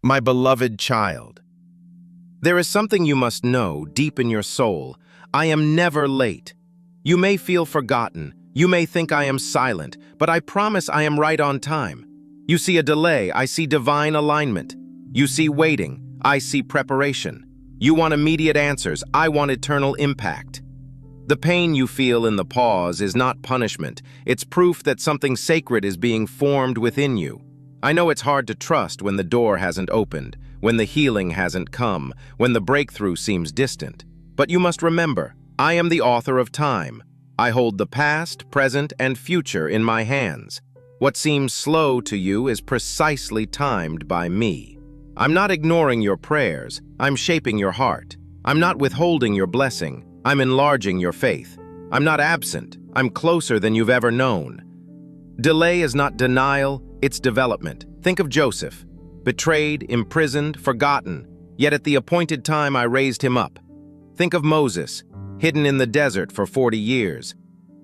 My beloved child, there is something you must know deep in your soul. I am never late. You may feel forgotten. You may think I am silent, but I promise I am right on time. You see a delay, I see divine alignment. You see waiting, I see preparation. You want immediate answers, I want eternal impact. The pain you feel in the pause is not punishment. It's proof that something sacred is being formed within you. I know it's hard to trust when the door hasn't opened, when the healing hasn't come, when the breakthrough seems distant. But you must remember, I am the author of time. I hold the past, present, and future in my hands. What seems slow to you is precisely timed by me. I'm not ignoring your prayers, I'm shaping your heart. I'm not withholding your blessing, I'm enlarging your faith. I'm not absent, I'm closer than you've ever known. Delay is not denial, it's development. Think of Joseph, betrayed, imprisoned, forgotten, yet at the appointed time I raised him up. Think of Moses, hidden in the desert for 40 years,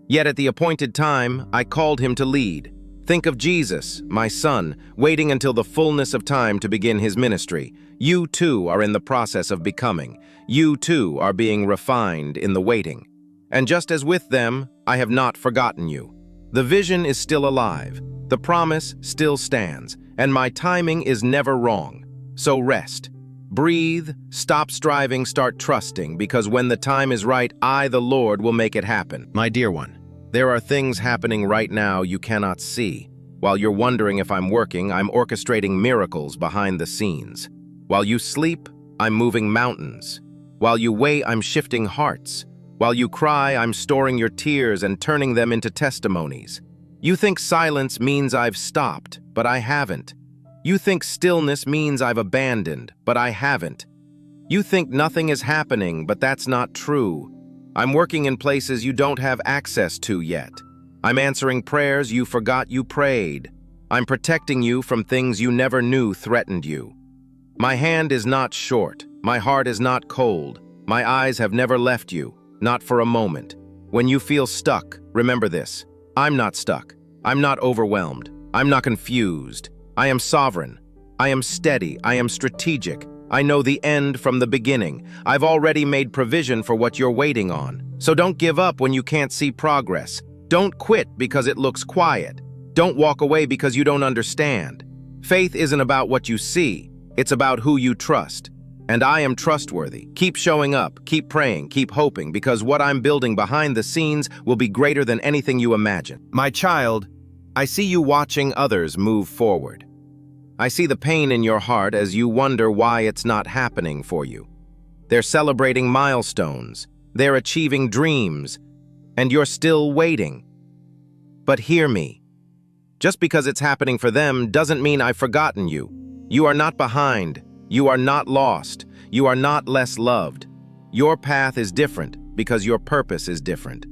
yet at the appointed time I called him to lead. Think of Jesus, my son, waiting until the fullness of time to begin his ministry. You too are in the process of becoming. You too are being refined in the waiting. And just as with them, I have not forgotten you. The vision is still alive, the promise still stands, and my timing is never wrong. So rest, breathe, stop striving, start trusting, because when the time is right, I, the Lord, will make it happen. My dear one, there are things happening right now you cannot see. While you're wondering if I'm working, I'm orchestrating miracles behind the scenes. While you sleep, I'm moving mountains. While you wait, I'm shifting hearts. While you cry, I'm storing your tears and turning them into testimonies. You think silence means I've stopped, but I haven't. You think stillness means I've abandoned, but I haven't. You think nothing is happening, but that's not true. I'm working in places you don't have access to yet. I'm answering prayers you forgot you prayed. I'm protecting you from things you never knew threatened you. My hand is not short. My heart is not cold. My eyes have never left you, not for a moment. When you feel stuck, remember this. I'm not stuck. I'm not overwhelmed. I'm not confused. I am sovereign. I am steady. I am strategic. I know the end from the beginning. I've already made provision for what you're waiting on. So don't give up when you can't see progress. Don't quit because it looks quiet. Don't walk away because you don't understand. Faith isn't about what you see. It's about who you trust. And I am trustworthy. Keep showing up, keep praying, keep hoping, because what I'm building behind the scenes will be greater than anything you imagine. My child, I see you watching others move forward. I see the pain in your heart as you wonder why it's not happening for you. They're celebrating milestones, they're achieving dreams, and you're still waiting. But hear me. Just because it's happening for them doesn't mean I've forgotten you. You are not behind. You are not lost. You are not less loved. Your path is different because your purpose is different.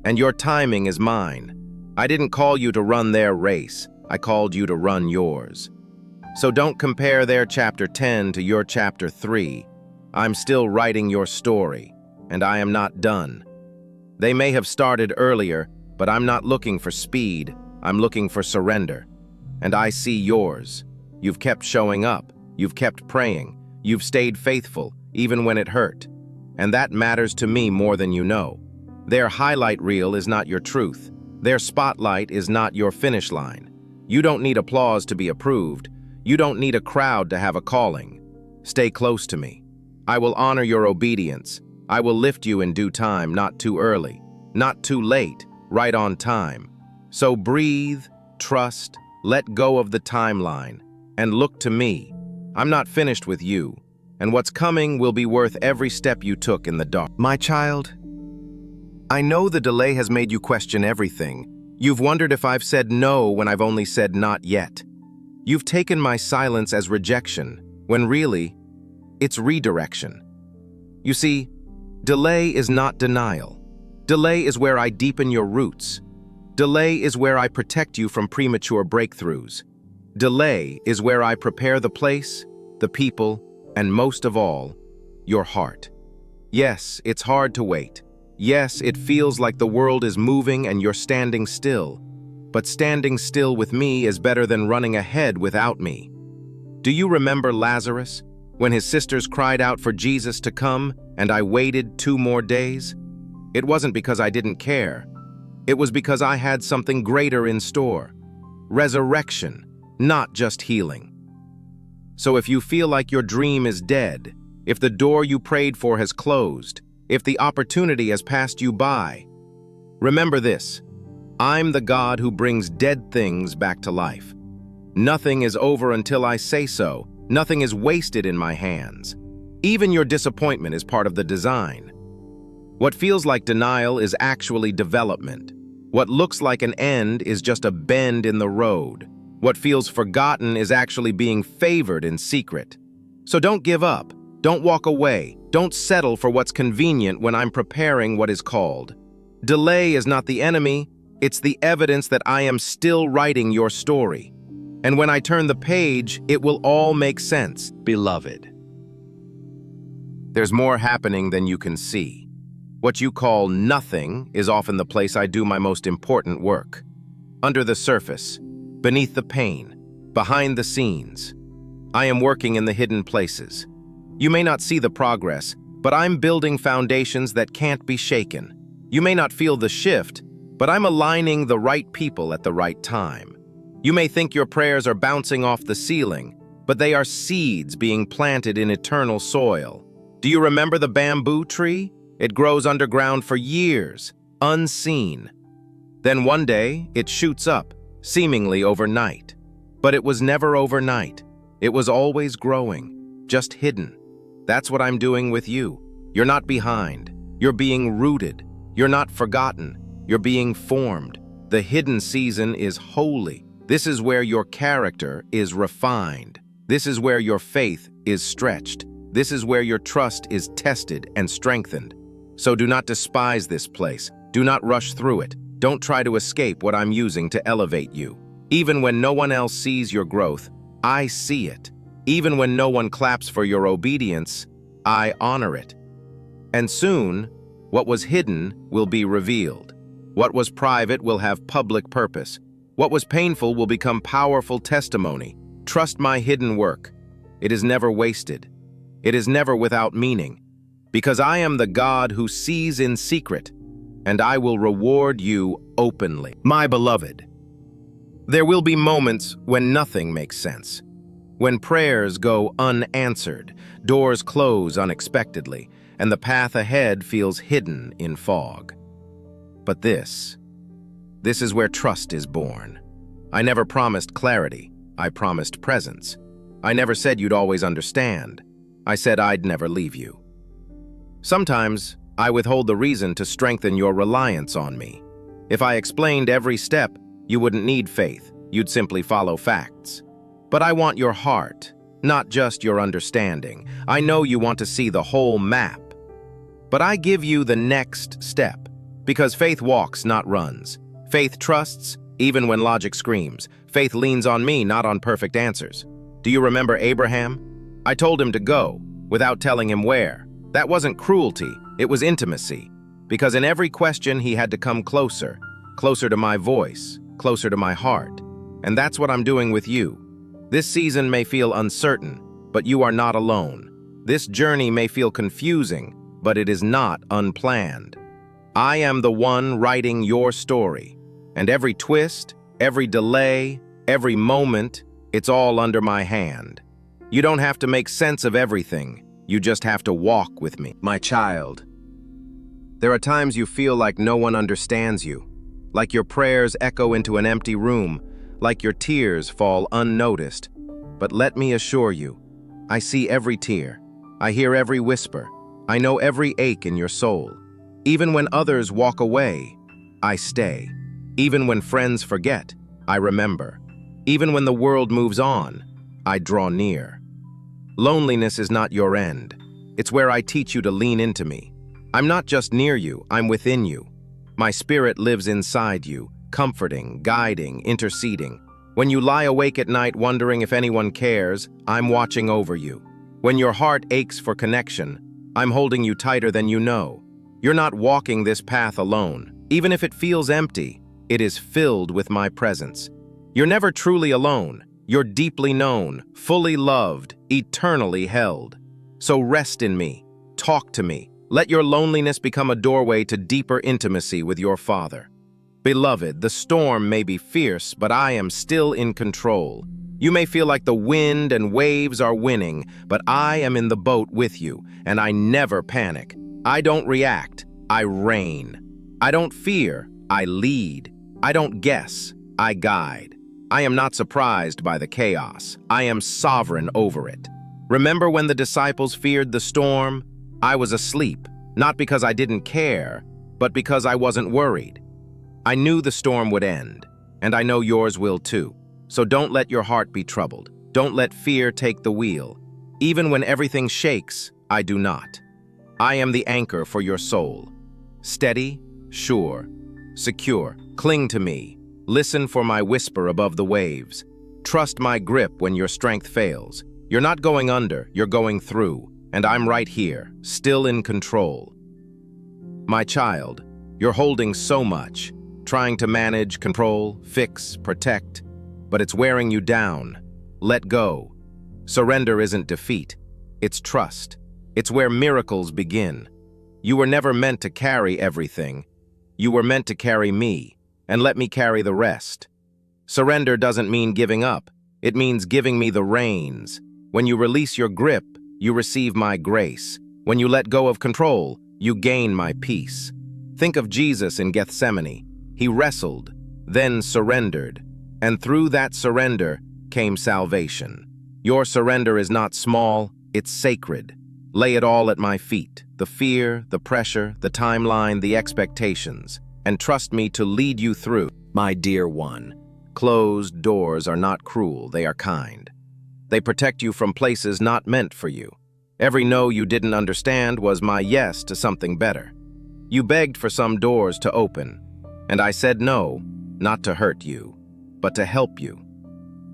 And your timing is mine. I didn't call you to run their race. I called you to run yours. So don't compare their chapter 10 to your chapter 3. I'm still writing your story, and I am not done. They may have started earlier, but I'm not looking for speed. I'm looking for surrender. And I see yours. You've kept showing up. You've kept praying. You've stayed faithful, even when it hurt. And that matters to me more than you know. Their highlight reel is not your truth. Their spotlight is not your finish line. You don't need applause to be approved. You don't need a crowd to have a calling. Stay close to me. I will honor your obedience. I will lift you in due time, not too early, not too late, right on time. So breathe, trust, let go of the timeline, and look to me. I'm not finished with you, and what's coming will be worth every step you took in the dark. My child, I know the delay has made you question everything. You've wondered if I've said no when I've only said not yet. You've taken my silence as rejection, when really, it's redirection. You see, delay is not denial. Delay is where I deepen your roots. Delay is where I protect you from premature breakthroughs. Delay is where I prepare the place, the people, and most of all, your heart. Yes, it's hard to wait. Yes, it feels like the world is moving and you're standing still. But standing still with me is better than running ahead without me. Do you remember Lazarus, when his sisters cried out for Jesus to come and I waited 2 more days? It wasn't because I didn't care. It was because I had something greater in store. Resurrection, not just healing. So if you feel like your dream is dead, if the door you prayed for has closed, if the opportunity has passed you by, remember this: I'm the God who brings dead things back to life. Nothing is over until I say so. Nothing is wasted in my hands. Even your disappointment is part of the design. What feels like denial is actually development. What looks like an end is just a bend in the road. What feels forgotten is actually being favored in secret. So don't give up. Don't walk away. Don't settle for what's convenient when I'm preparing what is called. Delay is not the enemy. It's the evidence that I am still writing your story. And when I turn the page, it will all make sense, beloved. There's more happening than you can see. What you call nothing is often the place I do my most important work. Under the surface, beneath the pain, behind the scenes. I am working in the hidden places. You may not see the progress, but I'm building foundations that can't be shaken. You may not feel the shift, but I'm aligning the right people at the right time. You may think your prayers are bouncing off the ceiling, but they are seeds being planted in eternal soil. Do you remember the bamboo tree? It grows underground for years, unseen. Then one day, it shoots up, seemingly overnight. But it was never overnight. It was always growing, just hidden. That's what I'm doing with you. You're not behind. You're being rooted. You're not forgotten. You're being formed. The hidden season is holy. This is where your character is refined. This is where your faith is stretched. This is where your trust is tested and strengthened. So do not despise this place. Do not rush through it. Don't try to escape what I'm using to elevate you. Even when no one else sees your growth, I see it. Even when no one claps for your obedience, I honor it. And soon, what was hidden will be revealed. What was private will have public purpose. What was painful will become powerful testimony. Trust my hidden work. It is never wasted. It is never without meaning. Because I am the God who sees in secret, and I will reward you openly. My beloved, there will be moments when nothing makes sense. When prayers go unanswered, doors close unexpectedly, and the path ahead feels hidden in fog. But this is where trust is born. I never promised clarity. I promised presence. I never said you'd always understand. I said I'd never leave you. Sometimes, I withhold the reason to strengthen your reliance on me. If I explained every step, you wouldn't need faith. You'd simply follow facts. But I want your heart, not just your understanding. I know you want to see the whole map. But I give you the next step, because faith walks, not runs. Faith trusts, even when logic screams. Faith leans on me, not on perfect answers. Do you remember Abraham? I told him to go, without telling him where. That wasn't cruelty, it was intimacy. Because in every question he had to come closer, closer to my voice, closer to my heart. And that's what I'm doing with you. This season may feel uncertain, but you are not alone. This journey may feel confusing, but it is not unplanned. I am the one writing your story, and every twist, every delay, every moment, it's all under my hand. You don't have to make sense of everything. You just have to walk with me. My child, there are times you feel like no one understands you, like your prayers echo into an empty room, like your tears fall unnoticed. But let me assure you, I see every tear. I hear every whisper. I know every ache in your soul. Even when others walk away, I stay. Even when friends forget, I remember. Even when the world moves on, I draw near. Loneliness is not your end. It's where I teach you to lean into me. I'm not just near you, I'm within you. My spirit lives inside you, comforting, guiding, interceding. When you lie awake at night wondering if anyone cares, I'm watching over you. When your heart aches for connection, I'm holding you tighter than you know. You're not walking this path alone. Even if it feels empty, it is filled with my presence. You're never truly alone. You're deeply known, fully loved, eternally held. So rest in me. Talk to me. Let your loneliness become a doorway to deeper intimacy with your Father. Beloved, the storm may be fierce, but I am still in control. You may feel like the wind and waves are winning, but I am in the boat with you, and I never panic. I don't react, I reign. I don't fear, I lead. I don't guess, I guide. I am not surprised by the chaos. I am sovereign over it. Remember when the disciples feared the storm? I was asleep, not because I didn't care, but because I wasn't worried. I knew the storm would end, and I know yours will too. So don't let your heart be troubled. Don't let fear take the wheel. Even when everything shakes, I do not. I am the anchor for your soul. Steady, sure, secure. Cling to me. Listen for my whisper above the waves. Trust my grip when your strength fails. You're not going under, you're going through, and I'm right here, still in control. My child, you're holding so much, trying to manage, control, fix, protect, but it's wearing you down. Let go. Surrender isn't defeat, it's trust. It's where miracles begin. You were never meant to carry everything. You were meant to carry me, and let me carry the rest. Surrender doesn't mean giving up. It means giving me the reins. When you release your grip, you receive my grace. When you let go of control, you gain my peace. Think of Jesus in Gethsemane. He wrestled, then surrendered, and through that surrender came salvation. Your surrender is not small, it's sacred. Lay it all at my feet, the fear, the pressure, the timeline, the expectations, and trust me to lead you through. My dear one, closed doors are not cruel, they are kind. They protect you from places not meant for you. Every no you didn't understand was my yes to something better. You begged for some doors to open, and I said no, not to hurt you, but to help you.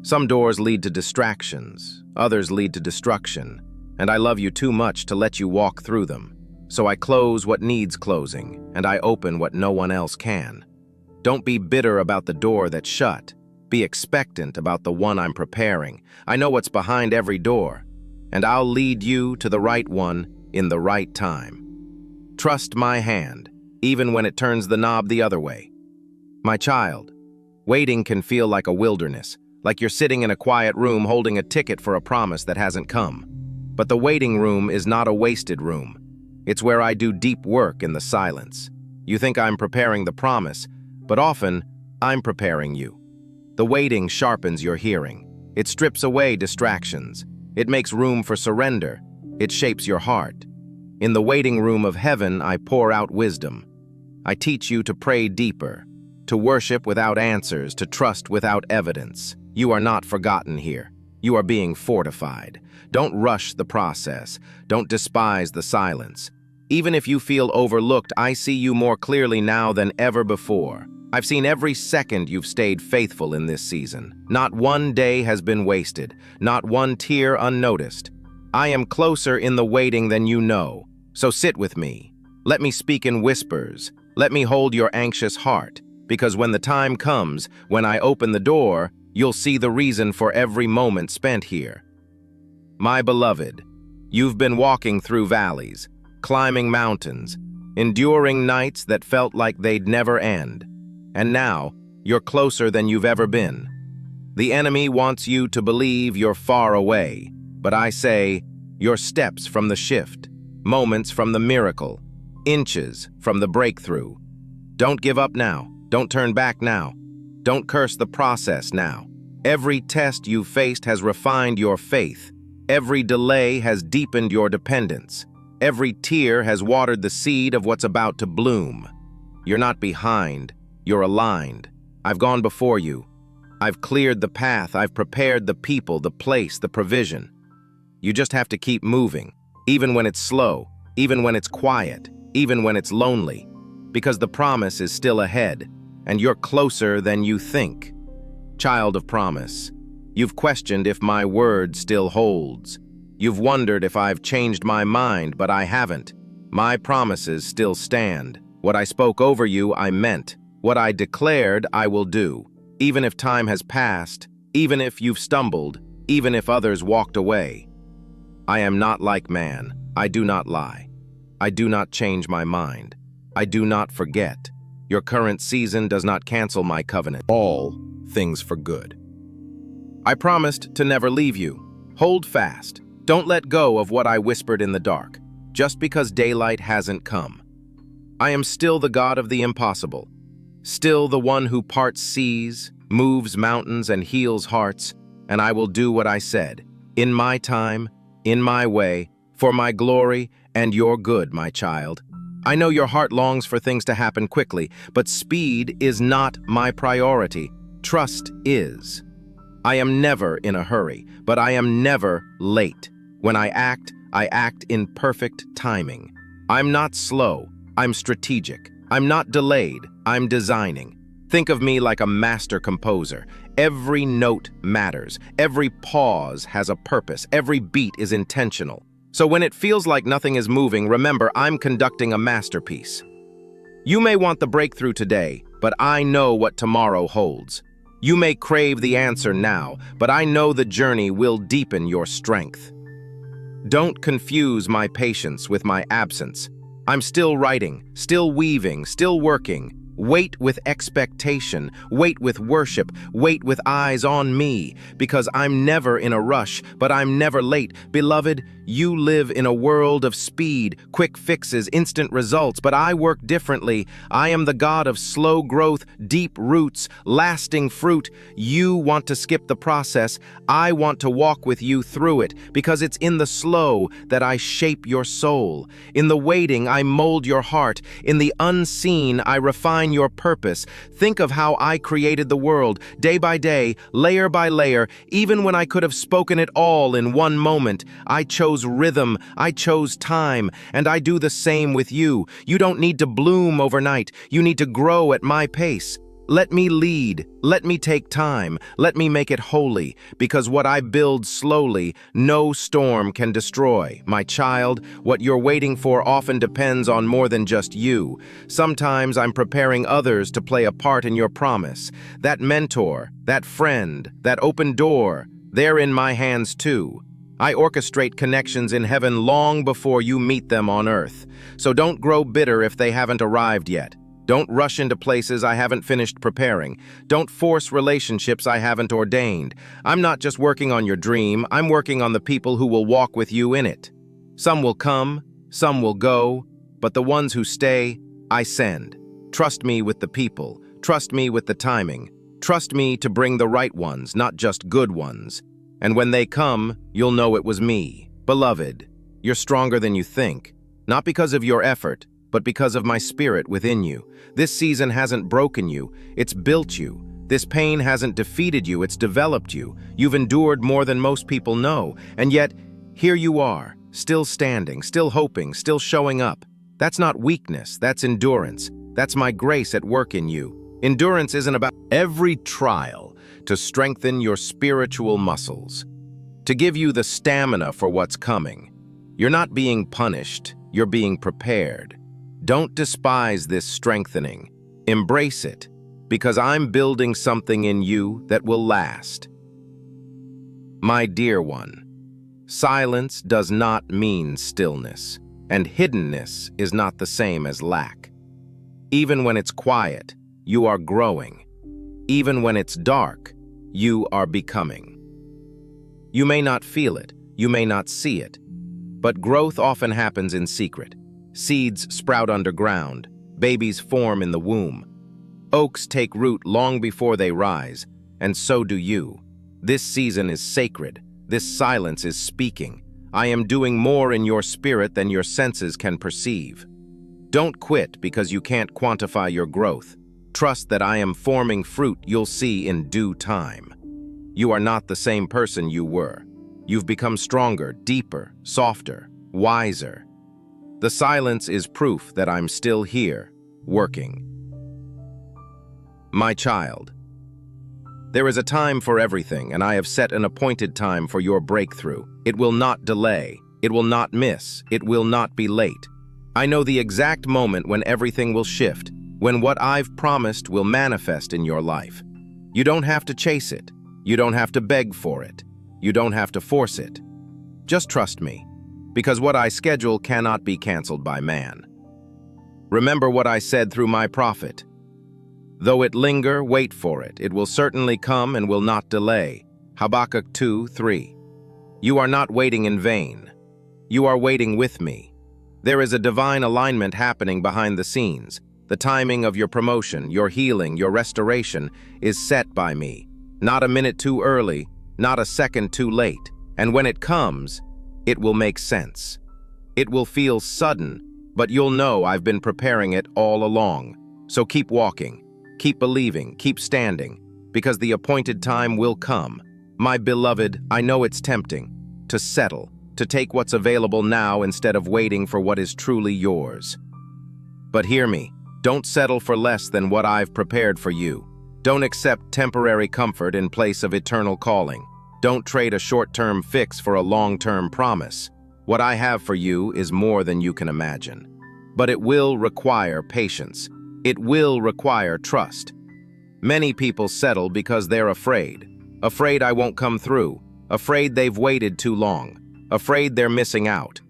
Some doors lead to distractions, others lead to destruction, and I love you too much to let you walk through them. So I close what needs closing, and I open what no one else can. Don't be bitter about the door that's shut. Be expectant about the one I'm preparing. I know what's behind every door, and I'll lead you to the right one in the right time. Trust my hand, even when it turns the knob the other way. My child, waiting can feel like a wilderness, like you're sitting in a quiet room holding a ticket for a promise that hasn't come. But the waiting room is not a wasted room. It's where I do deep work in the silence. You think I'm preparing the promise, but often I'm preparing you. The waiting sharpens your hearing. It strips away distractions. It makes room for surrender. It shapes your heart. In the waiting room of heaven, I pour out wisdom. I teach you to pray deeper, to worship without answers, to trust without evidence. You are not forgotten here. You are being fortified. Don't rush the process. Don't despise the silence. Even if you feel overlooked, I see you more clearly now than ever before. I've seen every second you've stayed faithful in this season. Not one day has been wasted, not one tear unnoticed. I am closer in the waiting than you know, so sit with me. Let me speak in whispers. Let me hold your anxious heart, because when the time comes, when I open the door, you'll see the reason for every moment spent here. My beloved, you've been walking through valleys, climbing mountains, enduring nights that felt like they'd never end. And now, you're closer than you've ever been. The enemy wants you to believe you're far away, but I say, you're steps from the shift, moments from the miracle, inches from the breakthrough. Don't give up now. Don't turn back now. Don't curse the process now. Every test you've faced has refined your faith. Every delay has deepened your dependence. Every tear has watered the seed of what's about to bloom. You're not behind. You're aligned. I've gone before you. I've cleared the path. I've prepared the people, the place, the provision. You just have to keep moving, even when it's slow, even when it's quiet, even when it's lonely, because the promise is still ahead, and you're closer than you think. Child of promise, you've questioned if my word still holds. You've wondered if I've changed my mind, but I haven't. My promises still stand. What I spoke over you, I meant. What I declared, I will do. Even if time has passed, even if you've stumbled, even if others walked away. I am not like man. I do not lie. I do not change my mind. I do not forget. Your current season does not cancel my covenant. All things for good. I promised to never leave you. Hold fast. Don't let go of what I whispered in the dark, just because daylight hasn't come. I am still the God of the impossible, still the one who parts seas, moves mountains, and heals hearts, and I will do what I said, in my time, in my way, for my glory and your good, my child. I know your heart longs for things to happen quickly, but speed is not my priority. Trust is. I am never in a hurry, but I am never late. When I act in perfect timing. I'm not slow, I'm strategic. I'm not delayed, I'm designing. Think of me like a master composer. Every note matters. Every pause has a purpose. Every beat is intentional. So when it feels like nothing is moving, remember, I'm conducting a masterpiece. You may want the breakthrough today, but I know what tomorrow holds. You may crave the answer now, but I know the journey will deepen your strength. Don't confuse my patience with my absence. I'm still writing, still weaving, still working. Wait with expectation, wait with worship, wait with eyes on me, because I'm never in a rush, but I'm never late. Beloved, you live in a world of speed, quick fixes, instant results, but I work differently. I am the God of slow growth, deep roots, lasting fruit. You want to skip the process. I want to walk with you through it, because it's in the slow that I shape your soul. In the waiting, I mold your heart. In the unseen, I refine your purpose. Think of how I created the world, day by day, layer by layer. Even when I could have spoken it all in one moment, I chose rhythm, I chose time, and I do the same with you. You don't need to bloom overnight. You need to grow at my pace. Let me lead, let me take time, let me make it holy, because what I build slowly, no storm can destroy. My child, what you're waiting for often depends on more than just you. Sometimes I'm preparing others to play a part in your promise. That mentor, that friend, that open door, they're in my hands too. I orchestrate connections in heaven long before you meet them on earth. So don't grow bitter if they haven't arrived yet. Don't rush into places I haven't finished preparing. Don't force relationships I haven't ordained. I'm not just working on your dream, I'm working on the people who will walk with you in it. Some will come, some will go, but the ones who stay, I send. Trust me with the people. Trust me with the timing. Trust me to bring the right ones, not just good ones. And when they come, you'll know it was me. Beloved, you're stronger than you think. Not because of your effort, but because of my spirit within you. This season hasn't broken you, it's built you. This pain hasn't defeated you, it's developed you. You've endured more than most people know, and yet, here you are, still standing, still hoping, still showing up. That's not weakness, that's endurance. That's my grace at work in you. Endurance isn't about every trial to strengthen your spiritual muscles, to give you the stamina for what's coming. You're not being punished, you're being prepared. Don't despise this strengthening. Embrace it, because I'm building something in you that will last. My dear one, silence does not mean stillness, and hiddenness is not the same as lack. Even when it's quiet, you are growing. Even when it's dark, you are becoming. You may not feel it, you may not see it, but growth often happens in secret. Seeds sprout underground, babies form in the womb. Oaks take root long before they rise, and so do you. This season is sacred. This silence is speaking. I am doing more in your spirit than your senses can perceive. Don't quit because you can't quantify your growth. Trust that I am forming fruit you'll see in due time. You are not the same person you were. You've become stronger, deeper, softer, wiser. The silence is proof that I'm still here, working. My child, there is a time for everything, and I have set an appointed time for your breakthrough. It will not delay. It will not miss. It will not be late. I know the exact moment when everything will shift, when what I've promised will manifest in your life. You don't have to chase it. You don't have to beg for it. You don't have to force it. Just trust me, because what I schedule cannot be canceled by man. Remember what I said through my prophet. Though it linger, wait for it. It will certainly come and will not delay. Habakkuk 2:3. You are not waiting in vain. You are waiting with me. There is a divine alignment happening behind the scenes. The timing of your promotion, your healing, your restoration is set by me. Not a minute too early, not a second too late. And when it comes, it will make sense. It will feel sudden, but you'll know I've been preparing it all along. So keep walking, keep believing, keep standing, because the appointed time will come. My beloved, I know it's tempting to settle, to take what's available now instead of waiting for what is truly yours. But hear me, don't settle for less than what I've prepared for you. Don't accept temporary comfort in place of eternal calling. Don't trade a short-term fix for a long-term promise. What I have for you is more than you can imagine. But it will require patience. It will require trust. Many people settle because they're afraid. Afraid I won't come through. Afraid they've waited too long. Afraid they're missing out.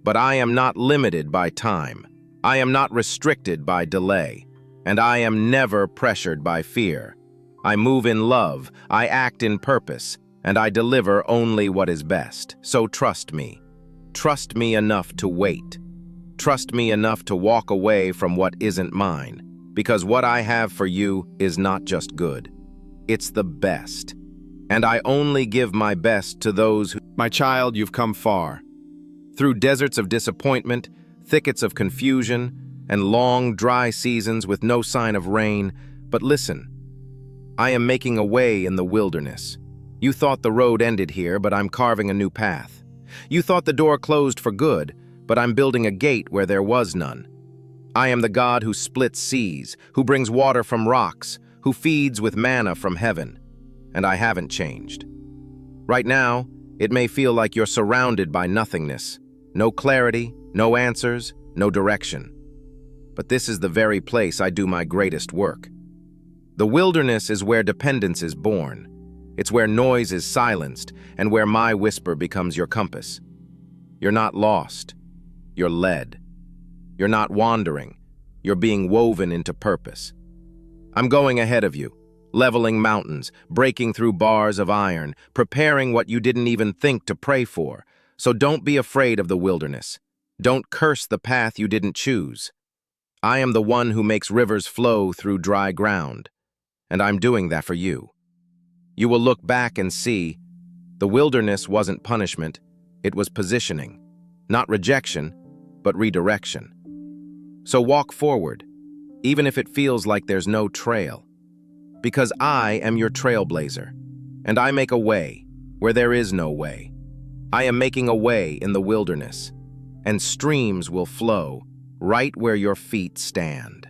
But I am not limited by time. I am not restricted by delay. And I am never pressured by fear. I move in love, I act in purpose, and I deliver only what is best. So trust me. Trust me enough to wait. Trust me enough to walk away from what isn't mine, because what I have for you is not just good. It's the best. And I only give my best to those who... My child, you've come far. Through deserts of disappointment, thickets of confusion, and long, dry seasons with no sign of rain. But listen, I am making a way in the wilderness. You thought the road ended here, but I'm carving a new path. You thought the door closed for good, but I'm building a gate where there was none. I am the God who splits seas, who brings water from rocks, who feeds with manna from heaven. And I haven't changed. Right now, it may feel like you're surrounded by nothingness. No clarity, no answers, no direction. But this is the very place I do my greatest work. The wilderness is where dependence is born. It's where noise is silenced and where my whisper becomes your compass. You're not lost. You're led. You're not wandering. You're being woven into purpose. I'm going ahead of you, leveling mountains, breaking through bars of iron, preparing what you didn't even think to pray for. So don't be afraid of the wilderness. Don't curse the path you didn't choose. I am the one who makes rivers flow through dry ground, and I'm doing that for you. You will look back and see the wilderness wasn't punishment, it was positioning. Not rejection, but redirection. So walk forward, even if it feels like there's no trail. Because I am your trailblazer, and I make a way where there is no way. I am making a way in the wilderness, and streams will flow right where your feet stand.